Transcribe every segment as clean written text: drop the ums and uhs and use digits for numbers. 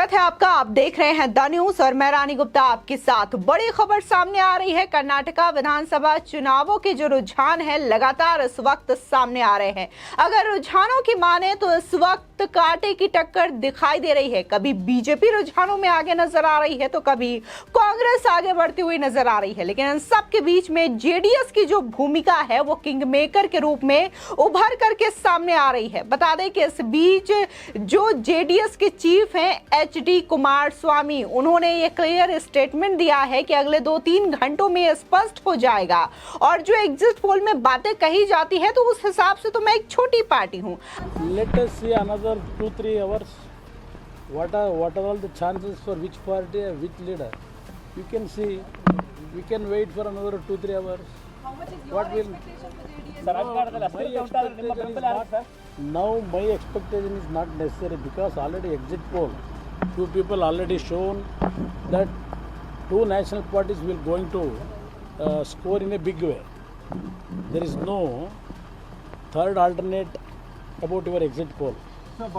स्वागत है आपका। आप देख रहे हैं द न्यूज और मैं रानी गुप्ता आपके साथ। बड़ी खबर सामने आ रही है। कर्नाटका विधानसभा चुनावों के जो रुझान है लगातार इस वक्त सामने आ रहे हैं। अगर रुझानों की माने तो इस वक्त कांटे की टक्कर दिखाई दे रही है। कभी बीजेपी रुझानों में आगे नजर आ रही है तो कभी कांग्रेस आगे बढ़ती हुई नजर आ रही है। लेकिन इन सब के बीच में जेडीएस की जो भूमिका है वो किंग मेकर के रूप में उभर करके सामने आ रही है। बता दें कि इस बीच जो जेडीएस के चीफ हैं एचडी कुमारस्वामी, उन्होंने ये क्लियर स्टेटमेंट दिया है कि अगले 2-3 घंटों में स्पष्ट हो जाएगा। और जो एग्जिट पोल में बातें कही जाती है तो उस हिसाब से तो मैं एक छोटी पार्टी हूँ। Let us see another 2-3 hours. What are all the chances for which party or which leader? You can see. We can wait for another 2-3 hours. How much is your What will? Now my expectation is not necessary because already exit poll, two people already shown that two national parties will going to score in a big way. There is no third alternate about your exit poll.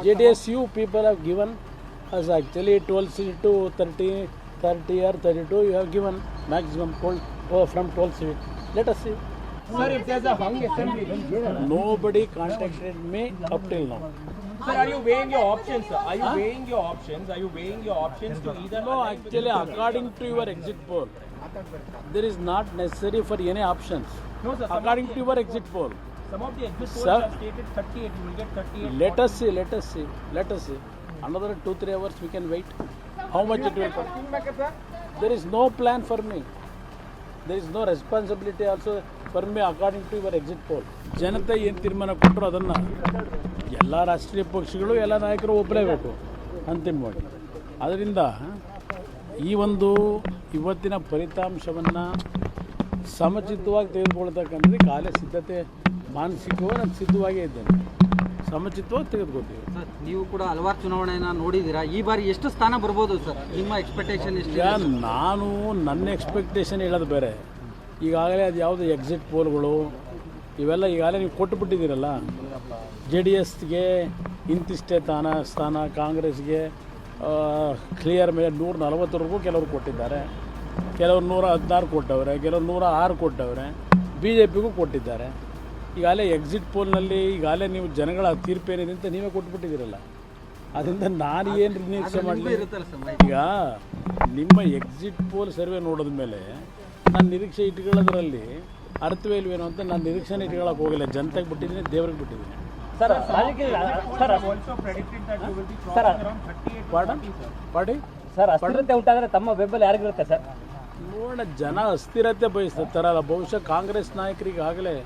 JDSU people have given us actually 12 seats to 30 or 32. You have given maximum poll from 12 seats. Let us see. Sir, if there's a hung assembly, Nobody contacted me up till now. sir, are you weighing your options? Sir? Are you weighing your options? Are you weighing your options to either? No, actually, according to your exit poll, there is not necessary for any options. No, sir. According to your exit poll, Some of the exit polls Sir. have stated 38. You will get 38. let us see. Let us see. Another 2-3 hours we can wait. How much it will cost? There is no plan for me. There is no responsibility also for me according to your exit poll. ಜನತೆ ಏನು ತೀರ್ಮಾನ ಕೊಟ್ಟರು ಅದನ್ನು ಎಲ್ಲ ರಾಷ್ಟ್ರೀಯ ಪಕ್ಷಗಳು ಎಲ್ಲ ನಾಯಕರು ಒಪ್ಪಲೇಬೇಕು ಅಂತಿಮವಾಗಿ. ಅದರಿಂದ ಈ ಒಂದು ಇವತ್ತಿನ ಫಲಿತಾಂಶವನ್ನು ಸಮಚಿತ್ತವಾಗಿ ತೆಗೆದುಕೊಳ್ತಕ್ಕಂಥದ್ದು ಕಾಲೇ ಸಿದ್ಧತೆ ಮಾನಸಿಕವಾಗಿ ನಾನು ಸಿದ್ಧವಾಗೇ ಇದ್ದೇನೆ. ಸಮಚಿತ್ತವಾಗಿ ತೆಗೆದುಕೊಳ್ತೀವಿ. ಸರ್, ನೀವು ಕೂಡ ಹಲವಾರು ಚುನಾವಣೆಯನ್ನು ನೋಡಿದ್ದೀರಾ. ಈ ಬಾರಿ ಎಷ್ಟು ಸ್ಥಾನ ಬರ್ಬೋದು ಸರ್? ನಿಮ್ಮ ಎಕ್ಸ್ಪೆಕ್ಟೇಷನ್ ಎಷ್ಟು? ಈಗ ನಾನು ನನ್ನ ಎಕ್ಸ್ಪೆಕ್ಟೇಷನ್ ಹೇಳೋದು ಬೇರೆ. ಈಗಾಗಲೇ ಅದು ಯಾವುದು ಎಕ್ಸಿಟ್ ಪೋಲ್ಗಳು ಇವೆಲ್ಲ ಈಗಾಗಲೇ ನೀವು ಕೊಟ್ಟುಬಿಟ್ಟಿದ್ದೀರಲ್ಲ. ಜೆ ಡಿ ಎಸ್ಗೆ ಇಂತಿಷ್ಟೇ ಸ್ಥಾನ, ಕಾಂಗ್ರೆಸ್ಗೆ ಕ್ಲಿಯರ್ ಮೇಲೆ 140ವರೆಗೂ ಕೆಲವರು ಕೊಟ್ಟಿದ್ದಾರೆ, ಕೆಲವರು 116 ಕೊಟ್ಟವ್ರೆ, ಕೆಲವರು 106 ಕೊಟ್ಟವ್ರೆ, ಬಿ ಜೆ ಪಿಗೂ ಕೊಟ್ಟಿದ್ದಾರೆ. ಈಗಾಗಲೇ ಎಕ್ಸಿಟ್ ಪೋಲ್ನಲ್ಲಿ ಈಗಾಗಲೇ ನೀವು ಜನಗಳ ತೀರ್ಪೇನಿದೆ ಅಂತ ನೀವೇ ಕೊಟ್ಬಿಟ್ಟಿದ್ದೀರಲ್ಲ. ಅದರಿಂದ ನಾನು ಏನು ನಿರೀಕ್ಷೆ ಮಾಡಲಿ? ಈಗ ನಿಮ್ಮ ಎಕ್ಸಿಟ್ ಪೋಲ್ ಸರ್ವೆ ನೋಡಿದ ಮೇಲೆ ನಾನು ನಿರೀಕ್ಷೆ ಇಟ್ಕೊಳ್ಳೋದ್ರಲ್ಲಿ ಅರ್ಥವೇ ಇಲ್ವೇನೋ ಅಂತ ನಾನು ನಿರೀಕ್ಷೆನ ಇಟ್ಕೊಳ್ಳೋಕೆ ಹೋಗಿಲ್ಲ. ಜನತೆಗೆ ಬಿಟ್ಟಿದ್ದೀನಿ, ದೇವ್ರಿಗೆ ಬಿಟ್ಟಿದ್ದೀನಿ. Sir, also predicted that you will be crossing around 38. Padi sir, ಅಸ್ಥಿರತೆ ಉಂಟಾದರೆ ತಮ್ಮ ಬೆಂಬಲ ಯಾರಿಗಿರುತ್ತೆ ಸರ್? ನೋಡೋಣ, ಜನ ಅಸ್ಥಿರತೆ ಬಯಸ್ತಾರಲ್ಲ. ಬಹುಶಃ ಕಾಂಗ್ರೆಸ್ ನಾಯಕರಿಗಾಗಲೇ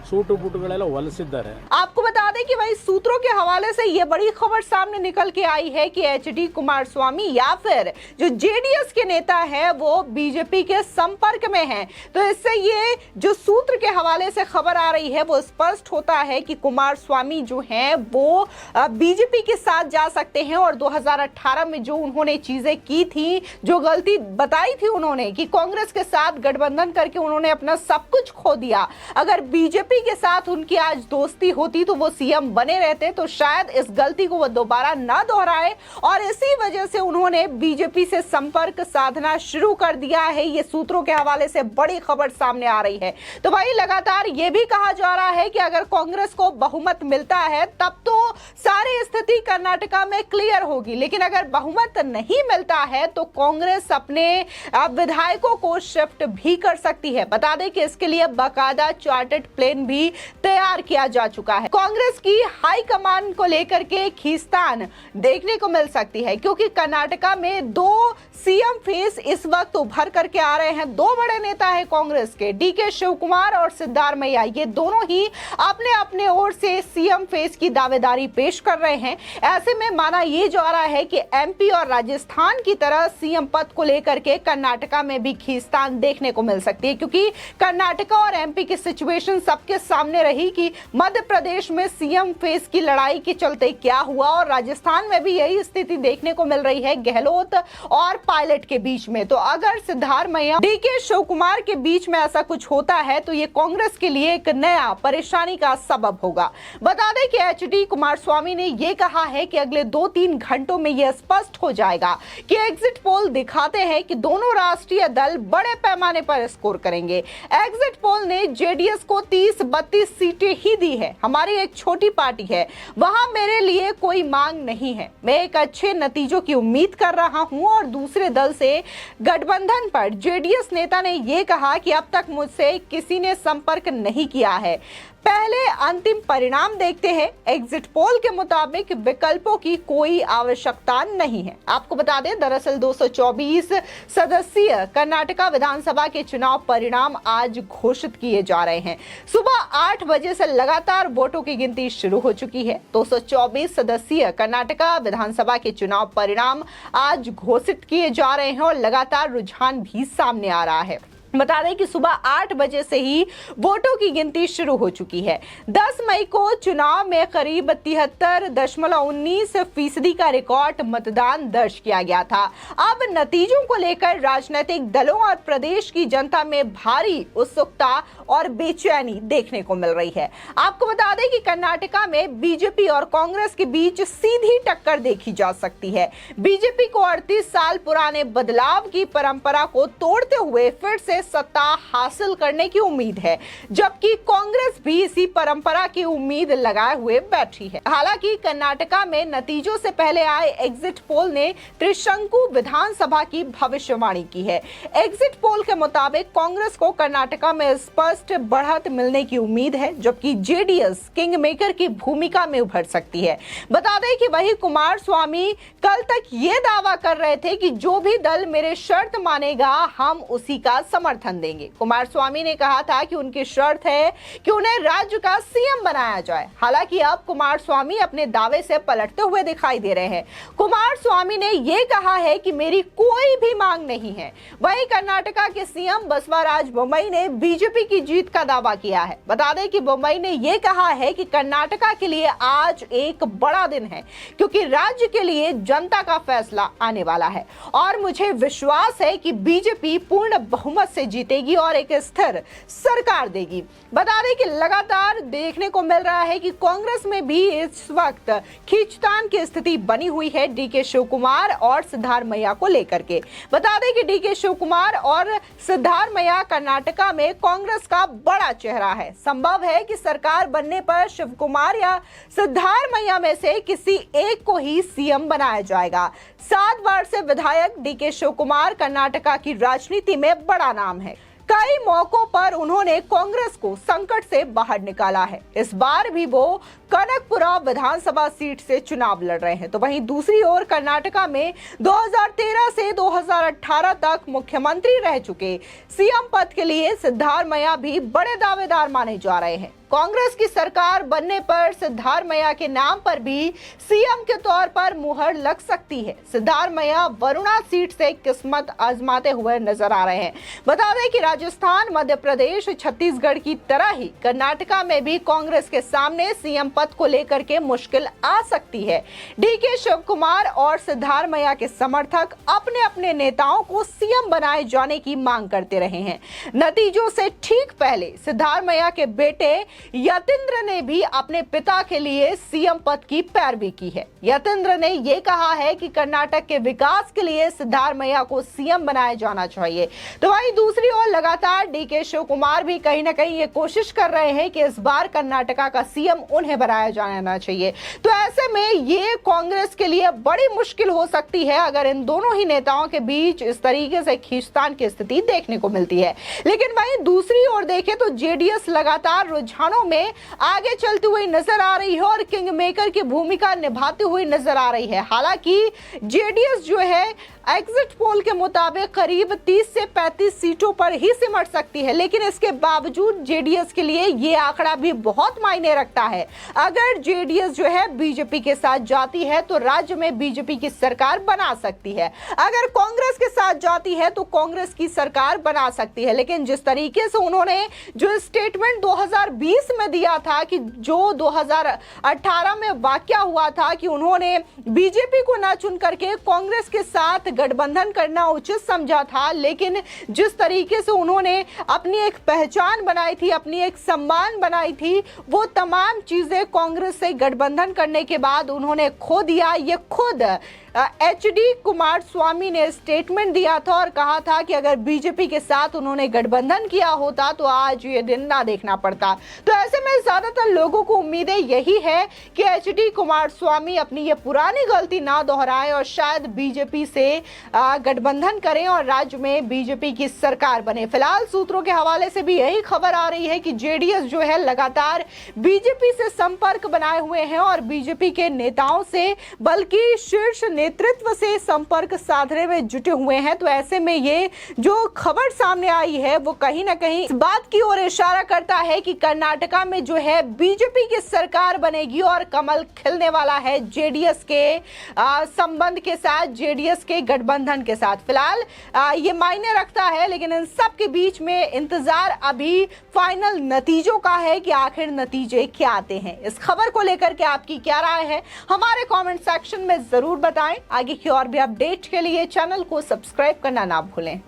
सूट बूटगಳೆಲ್ಲ ಹೊಲಸಿದ್ದಾರೆ. आपको बता दें कि वही सूत्रों के हवाले से ये बड़ी खबर सामने निकल के आई है कि एचडी कुमारस्वामी या फिर जो जेडीएस के नेता है वो बीजेपी के संपर्क में हैं। तो इससे ये जो सूत्र के हवाले से खबर आ रही है वो स्पष्ट होता है कि कुमारस्वामी जो हैं वो बीजेपी के साथ जा सकते हैं। और 2018 में जो उन्होंने चीजें की थी, जो गलती बताई थी उन्होंने कि कांग्रेस के साथ गठबंधन करके उन्होंने अपना सब कुछ खो दिया, अगर बीजेपी के साथ उनकी आज दोस्ती होती तो वो सीएम बने रहते, तो शायद इस गलती को वो दोबारा ना दोहराए। और इसी वजह से उन्होंने बीजेपी से संपर्क साधना शुरू कर दिया है। ये सूत्रों के हवाले से बड़ी खबर सामने आ रही है। तो भाई लगातार ये भी कहा जा रहा है कि अगर कांग्रेस को बहुमत मिलता है तब तो सारी स्थिति कर्नाटका में क्लियर होगी, लेकिन अगर बहुमत नहीं मिलता है तो कांग्रेस अपने विधायकों को शिफ्ट भी कर सकती है। बता दें कि इसके लिए बाकायदा चार्टेड प्लान भी तैयार किया जा चुका है। कांग्रेस की हाई कमान को लेकर के खींचतान देखने को मिल सकती है, क्योंकि कर्नाटका में 2 सीएम फेस इस वक्त उभर करके आ रहे हैं। 2 बड़े नेता है कांग्रेस के, डीके शिवकुमार और सिद्धारमैया। ये दोनों ही अपने अपने ओर से सीएम फेस की दावेदारी पेश कर रहे हैं। ऐसे में माना ये जा रहा है कि एमपी और राजस्थान की तरह सीएम पद को लेकर के कर्नाटका में भी खींचतान देखने को मिल सकती है, क्योंकि कर्नाटका और एमपी की सिचुएशन सबके सामने रही कि मध्य प्रदेश में सीएम फेस की लड़ाई के चलते क्या हुआ, और राजस्थान में भी यही स्थिति देखने को मिल रही है गहलोत और पायलट के बीच में। तो अगर सिद्धारमैया डीके शिव कुमार के बीच में ऐसा कुछ होता है तो ये कांग्रेस के लिए एक नया परेशानी का सबब होगा। बता दें कि एचडी कुमारस्वामी ने यह कहा है कि अगले 2-3 घंटों में यह स्पष्ट हो जाएगा कि एग्जिट पोल दिखाते हैं कि दोनों राष्ट्रीय दल बड़े पैमाने पर स्कोर करेंगे। एग्जिट पोल ने जेडीएस को 30-32 सीटें ही दी है। हमारी एक छोटी पार्टी है, वहां मेरे लिए कोई मांग नहीं है। मैं एक अच्छे नतीजों की उम्मीद कर रहा हूं। और दूसरे दल से गठबंधन पर जेडीएस नेता ने यह कहा कि अब तक मुझसे किसी ने संपर्क नहीं किया है, पहले अंतिम परिणाम देखते हैं। एग्जिट पोल के मुताबिक विकल्पों की कोई आवश्यकता नहीं है। आपको बता दें, दरअसल 224 सदस्यीय कर्नाटका विधानसभा के चुनाव परिणाम आज घोषित किए जा रहे हैं। सुबह 8 बजे से लगातार वोटों की गिनती शुरू हो चुकी है। 224 सदस्यीय कर्नाटका विधानसभा के चुनाव परिणाम आज घोषित किए जा रहे हैं और लगातार रुझान भी सामने आ रहा है। बता दें कि सुबह 8 बजे से ही वोटों की गिनती शुरू हो चुकी है। 10 मई को चुनाव में करीब 73.19% का रिकॉर्ड मतदान दर्ज किया गया था। अब नतीजों को लेकर राजनीतिक दलों और प्रदेश की जनता में भारी उत्सुकता और बेचैनी देखने को मिल रही है। आपको बता दें कि कर्नाटका में बीजेपी और कांग्रेस के बीच सीधी टक्कर देखी जा सकती है। बीजेपी को 38 साल पुराने बदलाव की परंपरा को तोड़ते हुए फिर से सत्ता हासिल करने की उम्मीद है, जबकि कांग्रेस भी इसी परंपरा की उम्मीद लगाए हुए बैठी है। हालांकि कर्नाटका में नतीजों से पहले आए एग्जिट पोल ने त्रिशंकु विधानसभा की भविष्यवाणी की है। एग्जिट पोल के मुताबिक कांग्रेस को कर्नाटका में स्पष्ट बढ़त मिलने की उम्मीद है, जबकि जेडीएस किंग मेकर की भूमिका में उभर सकती है। बता दें कि वही कुमारस्वामी कल तक ये दावा कर रहे थे कि जो भी दल मेरे शर्त मानेगा हम उसी का समर्थन देंगे। कुमारस्वामी ने कहा था कि उनकी शर्त है कि उन्हें राज्य का सीएम बनाया जाए। हालांकि अब कुमारस्वामी अपने दावे से पलटते हुए दिखाई दे रहे हैं। कुमारस्वामी ने यह कहा है कि मेरी कोई भी मांग नहीं है। वहीं कर्नाटका के सीएम बसवराज बोम्मई ने बीजेपी की जीत का दावा किया है। बता दें कि बोम्मई ने यह कहा है कि कर्नाटका के लिए आज एक बड़ा दिन है, क्योंकि राज्य के लिए जनता का फैसला आने वाला है और मुझे विश्वास है कि बीजेपी पूर्ण बहुमत से जीतेगी और एक स्थिर सरकार देगी। बता दें कि लगातार देखने को मिल रहा है कि कांग्रेस में भी इस वक्त खींचतान की स्थिति बनी हुई है डीके शिव कुमार और सिद्धारमैया को लेकर के। बता दें कि डीके शिव कुमार और सिद्धारमैया कर्नाटका में कांग्रेस का बड़ा चेहरा है। संभव है कि सरकार बनने पर शिव कुमार या सिद्धारमैया में से किसी एक को ही सीएम बनाया जाएगा। 7 बार से विधायक डीके शिव कुमार कर्नाटका की राजनीति में बड़ा नाम है। कई मौकों पर उन्होंने कांग्रेस को संकट से बाहर निकाला है। इस बार भी वो कनकपुरा विधानसभा सीट से चुनाव लड़ रहे हैं। तो वहीं दूसरी ओर कर्नाटका में 2013 से 2018 तक मुख्यमंत्री रह चुके सीएम पद के लिए सिद्धारमैया भी बड़े दावेदार माने जा रहे हैं। कांग्रेस की सरकार बनने पर सिद्धारमैया के नाम पर भी सीएम के तौर पर मुहर लग सकती है। सिद्धारमैया वरुणा सीट से किस्मत आजमाते हुए नजर आ रहे हैं। बता दें कि राजस्थान, मध्य प्रदेश, छत्तीसगढ़ की तरह ही कर्नाटका में भी कांग्रेस के सामने सीएम पद को लेकर के मुश्किल आ सकती है। डीके शिव कुमार और सिद्धारमैया के समर्थक अपने अपने नेताओं को सीएम बनाए जाने की मांग करते रहे हैं। नतीजों से ठीक पहले सिद्धारमैया के बेटे यतेंद्र ने भी अपने पिता के लिए सीएम पद की पैरवी की है। यतेंद्र ने यह कहा है कि कर्नाटक के विकास के लिए सिद्धारमैया को सीएम बनाया जाना चाहिए। तो वहीं दूसरी ओर लगातार डीके शिव कुमार भी कहीं ना कहीं ये कोशिश कर रहे हैं कि इस बार कर्नाटका का सीएम उन्हें बनाया जाना चाहिए। तो ऐसे में ये कांग्रेस के लिए बड़ी मुश्किल हो सकती है अगर इन दोनों ही नेताओं के बीच इस तरीके से खींचतान की स्थिति देखने को मिलती है। लेकिन वहीं दूसरी ओर देखें तो जेडीएस लगातार रुझानों में आगे चलती हुई नजर आ रही है और किंग मेकर की भूमिका निभाती हुई नजर आ रही है। हालांकि जेडीएस जो है एग्जिट पोल के मुताबिक करीब 30 से 35 सीटों पर ही सिमट सकती है, लेकिन इसके बावजूद जेडीएस के लिए यह आंकड़ा भी बहुत मायने रखता है। अगर जेडीएस जो है बीजेपी के साथ जाती है तो राज्य में बीजेपी की सरकार बना सकती है। अगर कांग्रेस के साथ जाती है तो कांग्रेस की सरकार बना सकती है। लेकिन जिस तरीके से उन्होंने जो स्टेटमेंट 2020 2019 में दिया था कि जो 2018 में वाकया हुआ था कि उन्होंने बीजेपी को न चुन करके कांग्रेस के साथ गठबंधन करना उचित समझा था, लेकिन जिस तरीके से उन्होंने अपनी एक पहचान बनाई थी, अपनी एक सम्मान बनाई थी, वो तमाम चीजें कांग्रेस से गठबंधन करने के बाद उन्होंने खो दिया। ये खुद एचडी कुमारस्वामी ने स्टेटमेंट दिया था और कहा था कि अगर बीजेपी के साथ उन्होंने गठबंधन किया होता तो आज ये दिन ना देखना पड़ता। तो ऐसे में ज्यादातर लोगों को उम्मीदें यही है कि एचडी कुमारस्वामी अपनी ये पुरानी गलती ना दोहराएं और शायद बीजेपी से गठबंधन करें और राज्य में बीजेपी की सरकार बने। फिलहाल सूत्रों के हवाले से भी यही खबर आ रही है कि जेडीएस जो है लगातार बीजेपी से संपर्क बनाए हुए हैं और बीजेपी के नेताओं से बल्कि शीर्ष नेतृत्व से संपर्क साधने में जुटे हुए हैं। तो ऐसे में ये जो खबर सामने आई है वो कहीं ना कहीं इस बात की ओर इशारा करता है कि कर्नाटका में जो है बीजेपी की सरकार बनेगी और कमल खिलने वाला है जेडीएस के संबंध के साथ, जेडीएस के गठबंधन के साथ। फिलहाल ये मायने रखता है, लेकिन इन सब के बीच में इंतजार अभी फाइनल नतीजों का है कि आखिर नतीजे क्या आते हैं। इस खबर को लेकर के आपकी क्या राय है हमारे कमेंट सेक्शन में जरूर बताएं। आगे की और भी अपडेट के लिए चैनल को सब्सक्राइब करना ना भूलें।